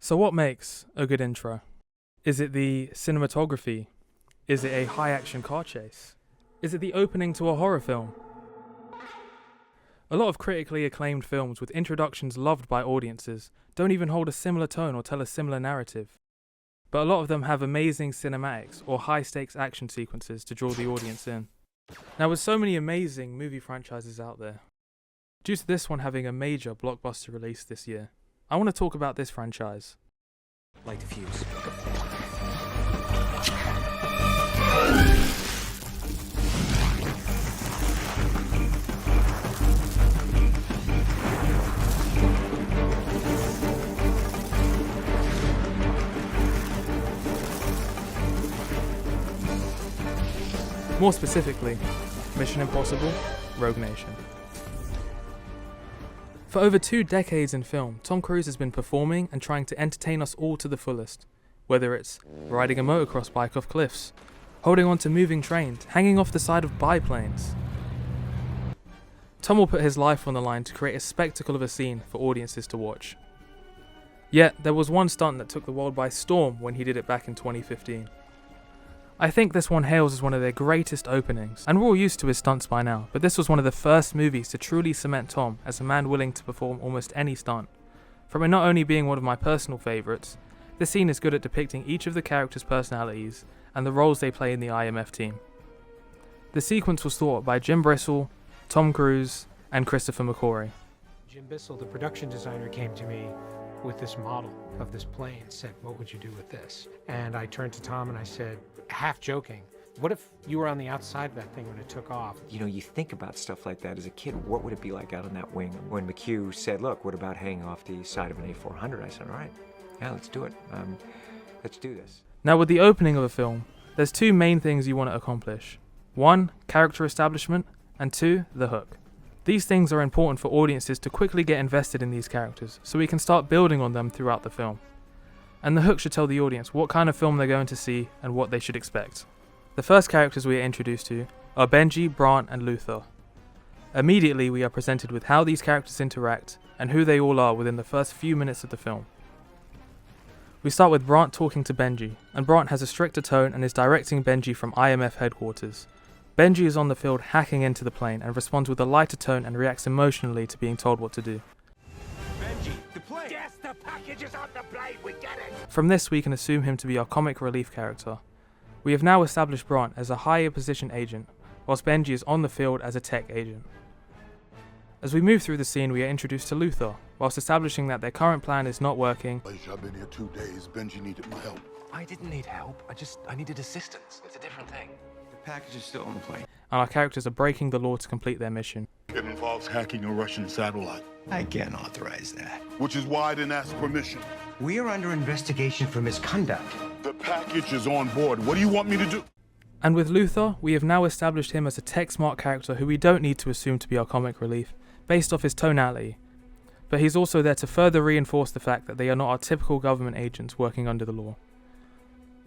So what makes a good intro? Is it the cinematography? Is it a high-action car chase? Is it the opening to a horror film? A lot of critically acclaimed films with introductions loved by audiences don't even hold a similar tone or tell a similar narrative. But a lot of them have amazing cinematics or high-stakes action sequences to draw the audience in. Now, with so many amazing movie franchises out there, due to this one having a major blockbuster release this year, I want to talk about this franchise. Light the fuse. More specifically, Mission Impossible: Rogue Nation. For over 2 decades in film, Tom Cruise has been performing and trying to entertain us all to the fullest. Whether it's riding a motocross bike off cliffs, holding onto moving trains, hanging off the side of biplanes. Tom will put his life on the line to create a spectacle of a scene for audiences to watch. Yet, there was one stunt that took the world by storm when he did it back in 2015. I think this one hails as one of their greatest openings, and we're all used to his stunts by now, but this was one of the first movies to truly cement Tom as a man willing to perform almost any stunt. From it not only being one of my personal favourites, this scene is good at depicting each of the characters' personalities and the roles they play in the IMF team. The sequence was thought by Jim Bristol, Tom Cruise, and Christopher McQuarrie. Jim Bissell, the production designer, came to me with this model of this plane, said, "What would you do with this?" And I turned to Tom and I said, half joking, "What if you were on the outside of that thing when it took off?" You know, you think about stuff like that as a kid. What would it be like out on that wing? When McHugh said, "Look, what about hanging off the side of an A400?" I said, "All right, yeah, let's do it. Let's do this." Now, with the opening of a film, there's 2 main things you want to accomplish. 1, character establishment, and 2, the hook. These things are important for audiences to quickly get invested in these characters, so we can start building on them throughout the film. And the hook should tell the audience what kind of film they're going to see and what they should expect. The first characters we are introduced to are Benji, Brant, and Luther. Immediately we are presented with how these characters interact and who they all are within the first few minutes of the film. We start with Brant talking to Benji, and Brant has a stricter tone and is directing Benji from IMF headquarters. Benji is on the field hacking into the plane and responds with a lighter tone and reacts emotionally to being told what to do. Benji, the plane! Yes, the package is on the plane, we get it! From this we can assume him to be our comic relief character. We have now established Brant as a higher position agent, whilst Benji is on the field as a tech agent. As we move through the scene we are introduced to Luther, whilst establishing that their current plan is not working. I've been here 2 days. Benji needed my help. I didn't need help. I needed assistance. It's a different thing. The package is still on the plane. And our characters are breaking the law to complete their mission. It involves hacking a Russian satellite, I can't authorize that. which is why I didn't ask permission. We are under investigation for misconduct. The package is on board. What do you want me to do? And with Luther, we have now established him as a tech-smart character who we don't need to assume to be our comic relief, based off his tonality. But he's also there to further reinforce the fact that they are not our typical government agents working under the law.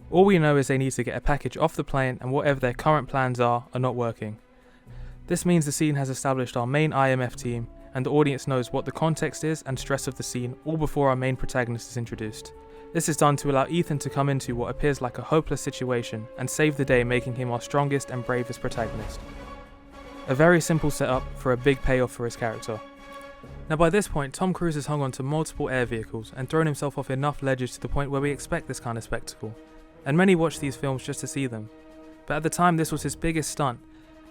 All we know is they need to get a package off the plane and whatever their current plans are not working. This means the scene has established our main IMF team and the audience knows what the context is and stress of the scene all before our main protagonist is introduced. This is done to allow Ethan to come into what appears like a hopeless situation and save the day, making him our strongest and bravest protagonist. A very simple setup for a big payoff for his character. Now by this point, Tom Cruise has hung on to multiple air vehicles and thrown himself off enough ledges to the point where we expect this kind of spectacle, and many watch these films just to see them. But at the time this was his biggest stunt,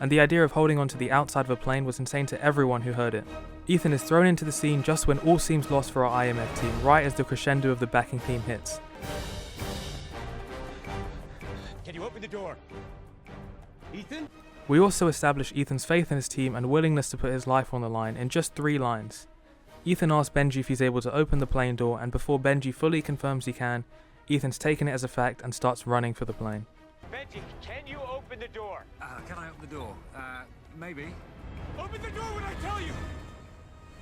and the idea of holding onto the outside of a plane was insane to everyone who heard it. Ethan is thrown into the scene just when all seems lost for our IMF team, right as the crescendo of the backing theme hits. Can you open the door? Ethan? We also establish Ethan's faith in his team and willingness to put his life on the line in just 3 lines. Ethan asks Benji if he's able to open the plane door, and before Benji fully confirms he can, Ethan's taken it as a fact and starts running for the plane. Benji, can you open the door? Can I open the door? Maybe. Open the door when I tell you!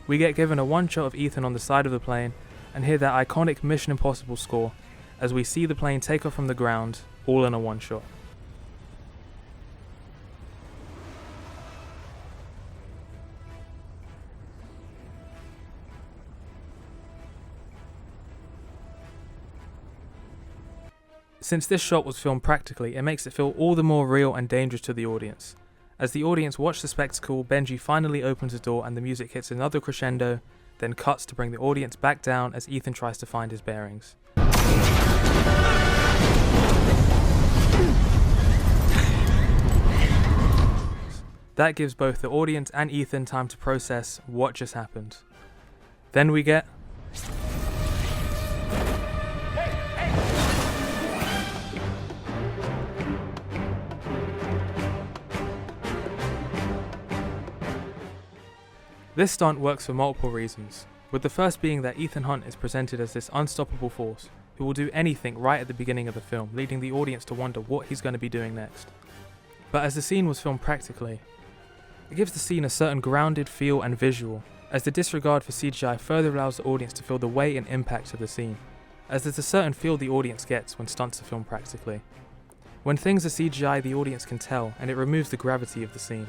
We get given a one-shot of Ethan on the side of the plane and hear that iconic Mission Impossible score as we see the plane take off from the ground, all in a one-shot. Since this shot was filmed practically, it makes it feel all the more real and dangerous to the audience. As the audience watch the spectacle, Benji finally opens the door and the music hits another crescendo, then cuts to bring the audience back down as Ethan tries to find his bearings. That gives both the audience and Ethan time to process what just happened. Then we get this stunt works for multiple reasons, with the first being that Ethan Hunt is presented as this unstoppable force who will do anything right at the beginning of the film, leading the audience to wonder what he's going to be doing next. But as the scene was filmed practically, it gives the scene a certain grounded feel and visual, as the disregard for CGI further allows the audience to feel the weight and impact of the scene, as there's a certain feel the audience gets when stunts are filmed practically. When things are CGI, the audience can tell, and it removes the gravity of the scene.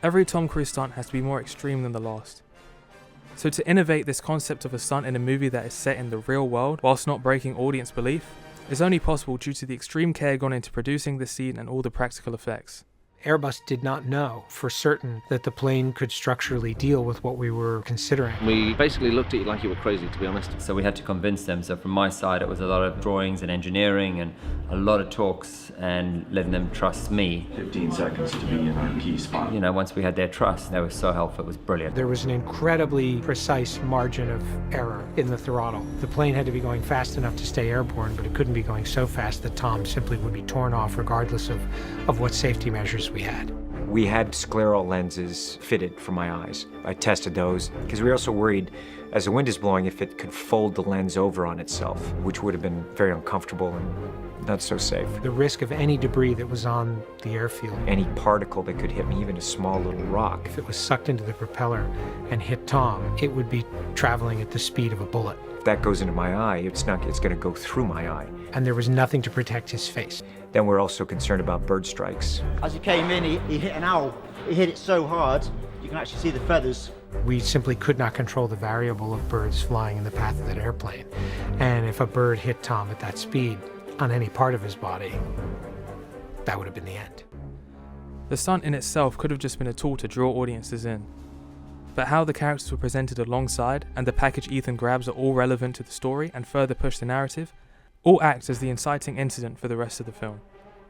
Every Tom Cruise stunt has to be more extreme than the last. So to innovate this concept of a stunt in a movie that is set in the real world whilst not breaking audience belief is only possible due to the extreme care gone into producing this scene and all the practical effects. Airbus did not know for certain that the plane could structurally deal with what we were considering. We basically looked at you like you were crazy, to be honest. So we had to convince them. So from my side, it was a lot of drawings and engineering and a lot of talks and letting them trust me. 15 seconds to be in our key spot. You know, once we had their trust, they were so helpful. It was brilliant. There was an incredibly precise margin of error in the throttle. The plane had to be going fast enough to stay airborne, but it couldn't be going so fast that Tom simply would be torn off regardless of what safety measures we had. We had scleral lenses fitted for my eyes. I tested those because we were also worried as the wind is blowing if it could fold the lens over on itself, which would have been very uncomfortable and not so safe. The risk of any debris that was on the airfield, Any particle that could hit me, even a small little rock. if it was sucked into the propeller and hit Tom, it would be traveling at the speed of a bullet. If that goes into my eye, it's going to go through my eye. And there was nothing to protect his face. Then we're also concerned about bird strikes. As he came in, he hit an owl. He hit it so hard, you can actually see the feathers. We simply could not control the variable of birds flying in the path of that airplane. And if a bird hit Tom at that speed on any part of his body, that would have been the end. The stunt in itself could have just been a tool to draw audiences in. But how the characters were presented alongside and the package Ethan grabs are all relevant to the story and further push the narrative, all act as the inciting incident for the rest of the film.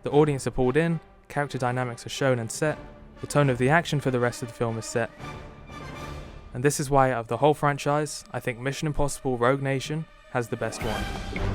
The audience are pulled in, character dynamics are shown and set, the tone of the action for the rest of the film is set. And this is why out of the whole franchise, I think Mission Impossible Rogue Nation has the best one.